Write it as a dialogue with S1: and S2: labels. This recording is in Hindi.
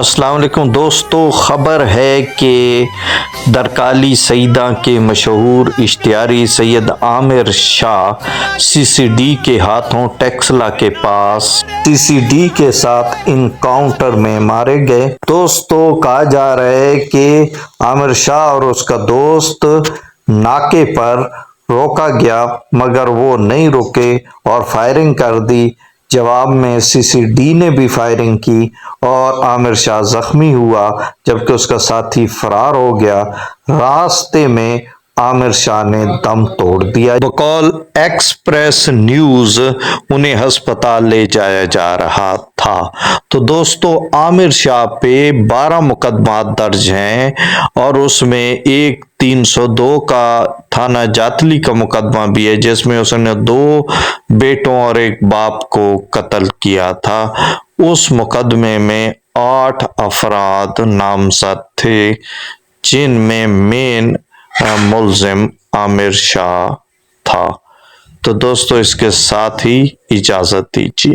S1: अस्सलाम वालेकुम दोस्तों, ख़बर है कि दरकाली सईदा के मशहूर इश्तिहारी सैयद आमिर शाह सीसीडी के हाथों टेक्सला के पास सीसीडी के साथ इनकाउंटर में मारे गए। दोस्तों, कहा जा रहा है कि आमिर शाह और उसका दोस्त नाके पर रोका गया मगर वो नहीं रुके और फायरिंग कर दी। जवाब में सीसीडी ने भी फायरिंग की और आमिर शाह जख्मी हुआ जबकि उसका साथी फरार हो गया। रास्ते में आमिर शाह ने दम तोड़ दिया। बकौल एक्सप्रेस न्यूज उन्हें अस्पताल ले जाया जा रहा था। तो दोस्तों, आमिर शाह पे 12 मुकदमा दर्ज हैं और उसमें एक 302 का थाना जातली का मुकदमा भी है जिसमें उसने 2 बेटों और एक बाप को कत्ल किया था। उस मुकदमे में 8 अफराद नामजद थे जिनमें मेन मुल्जिम आमिर शाह था। तो दोस्तों, इसके साथ ही इजाजत दीजिए।